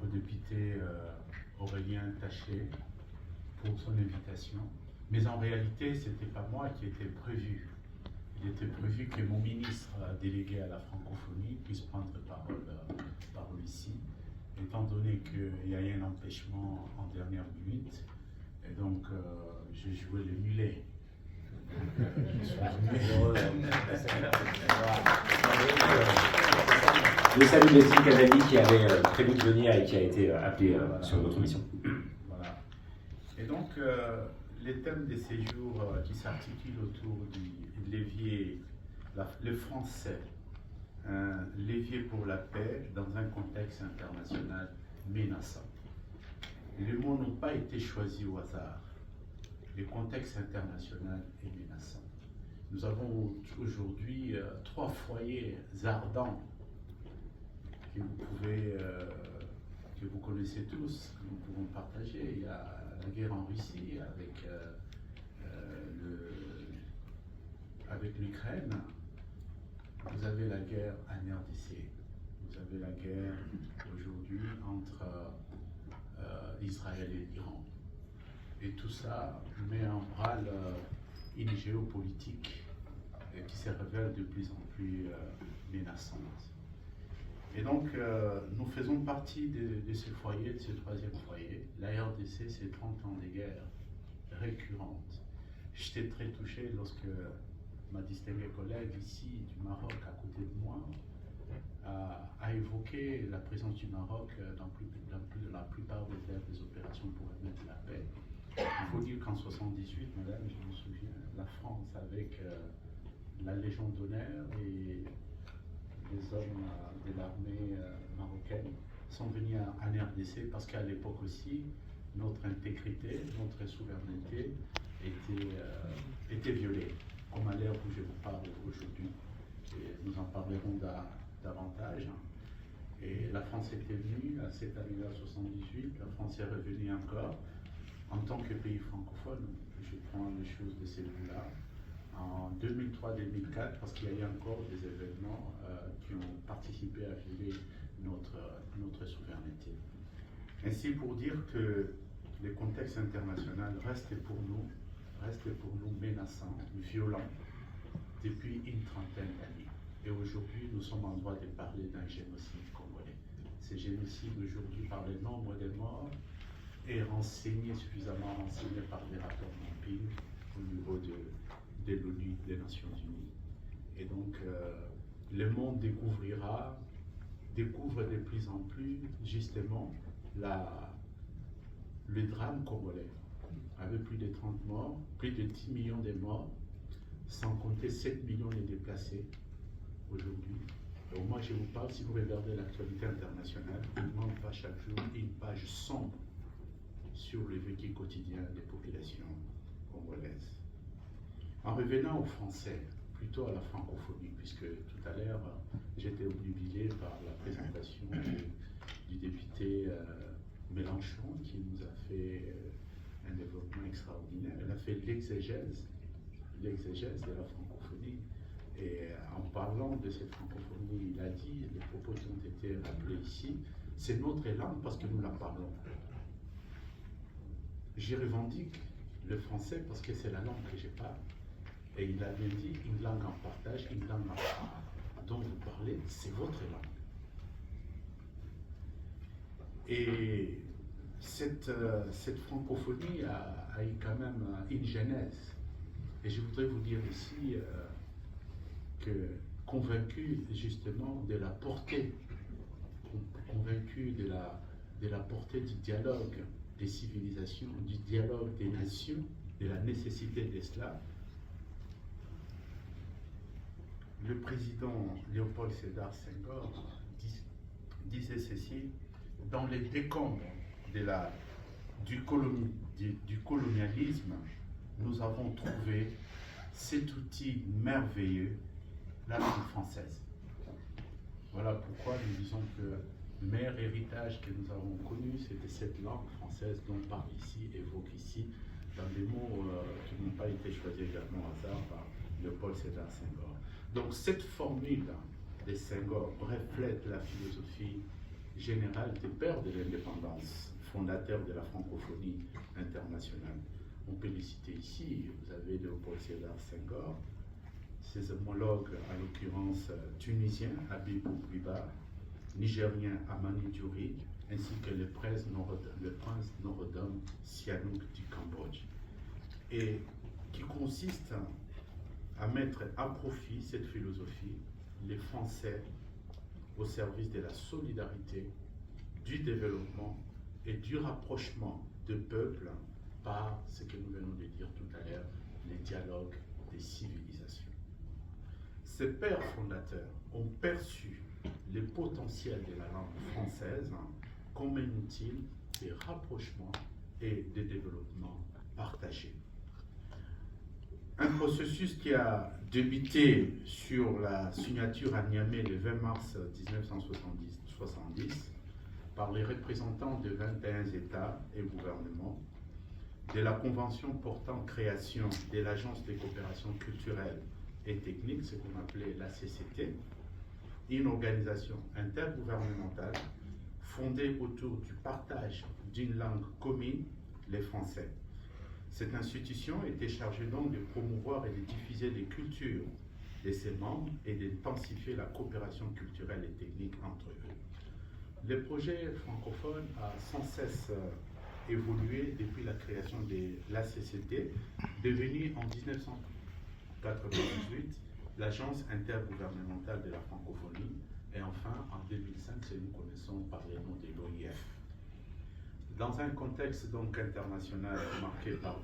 au député Aurélien Taché pour son invitation. Mais en réalité, ce n'était pas moi qui était prévu. Il était prévu que mon ministre délégué à la francophonie puisse prendre parole ici, étant donné qu'il y a eu un empêchement en dernière minute. Et donc, j'ai joué le mulet. Je salue Leslie Kazali qui avait prévu de venir et qui a été appelé sur notre mission. Voilà. Et donc, les thèmes des séjours qui s'articulent autour du levier, le français, un levier pour la paix dans un contexte international menaçant. Les mots n'ont pas été choisis au hasard. Le contexte international est menaçant. Nous avons aujourd'hui 3 foyers ardents que vous connaissez tous, que nous pouvons partager. Il y a la guerre en Russie avec l'Ukraine. Vous avez la guerre en RDC. Vous avez la guerre aujourd'hui entre Israël et l'Iran. Et tout ça met en branle une géopolitique qui se révèle de plus en plus menaçante. Et donc, nous faisons partie de ce foyer, de ce 3e foyer. La RDC, c'est 30 ans de guerre récurrente. J'étais très touché lorsque ma distinguée collègue ici du Maroc, à côté de moi, a évoqué la présence du Maroc dans la plupart des opérations pour remettre la paix. Il faut dire qu'en 1978, madame, je me souviens, la France avec la Légion d'honneur et les hommes de l'armée marocaine sont venus en RDC parce qu'à l'époque aussi, notre intégrité, notre souveraineté était violée, comme à l'ère où je vous parle aujourd'hui. Et nous en parlerons davantage. Et la France était venue à cette année-là, 1978, la France est revenue encore en tant que pays francophone. Je prends les choses de celui-là. En 2003-2004, parce qu'il y a eu encore des événements qui ont participé à violer notre souveraineté. Ainsi pour dire que le contexte international reste pour nous menaçant, violent, depuis une trentaine d'années. Et aujourd'hui, nous sommes en droit de parler d'un génocide congolais. Ce génocide aujourd'hui, par le nombre de morts, est suffisamment renseigné par des rapports mapping au niveau de l'ONU, des Nations Unies. Et donc, le monde découvre de plus en plus, justement, le drame congolais, avec plus de 30 morts, plus de 10 millions de morts, sans compter 7 millions de déplacés aujourd'hui. Donc moi, je vous parle, si vous regardez l'actualité internationale, il ne manque pas chaque jour une page sombre sur le vécu quotidien des populations congolaises. En revenant au français, plutôt à la francophonie, puisque tout à l'heure, j'étais obnubilé par la présentation du député Mélenchon, qui nous a fait un développement extraordinaire. Elle a fait l'exégèse de la francophonie. Et en parlant de cette francophonie, il a dit, les propos qui ont été rappelés ici, c'est notre langue parce que nous la parlons. J'y revendique le français parce que c'est la langue que je parle. Et il a bien dit, une langue en partage, une langue en part, dont vous parlez, c'est votre langue. Et cette francophonie a eu quand même une genèse. Et je voudrais vous dire ici que convaincu justement de la portée, convaincu de la portée du dialogue des civilisations, du dialogue des nations, de la nécessité de cela, le président Léopold Sédar Senghor disait ceci: dans les décombres du colonialisme, nous avons trouvé cet outil merveilleux, la langue française. Voilà pourquoi nous disons que le meilleur héritage que nous avons connu, c'était cette langue française dont on parle ici, évoque ici, dans des mots qui n'ont pas été choisis également au hasard par Léopold Sédar Senghor. Donc cette formule de Senghor reflète la philosophie général des pères de l'indépendance, fondateur de la francophonie internationale. On peut les citer ici. Vous avez Léopold Sédar Senghor, ses homologues, en l'occurrence tunisiens, Habib Bourguiba, nigérien Amani Diori, ainsi que le prince Norodom Sihanouk du Cambodge, et qui consiste à mettre à profit cette philosophie, les Français au service de la solidarité, du développement et du rapprochement de peuples par ce que nous venons de dire tout à l'heure, les dialogues des civilisations. Ces pères fondateurs ont perçu le potentiel de la langue française comme un outil de rapprochement et de développement partagé. Un processus qui a débuté sur la signature à Niamey le 20 mars 1970 par les représentants de 21 États et gouvernements, de la Convention portant création de l'Agence de coopération culturelle et technique, ce qu'on appelait la CCT, une organisation intergouvernementale fondée autour du partage d'une langue commune, les Français. Cette institution était chargée donc de promouvoir et de diffuser les cultures de ses membres et d'intensifier la coopération culturelle et technique entre eux. Le projet francophone a sans cesse évolué depuis la création de l'ACCT, devenue en 1998 l'Agence intergouvernementale de la francophonie, et enfin en 2005, que nous connaissons par le nom de l'OIF. Dans un contexte donc international marqué par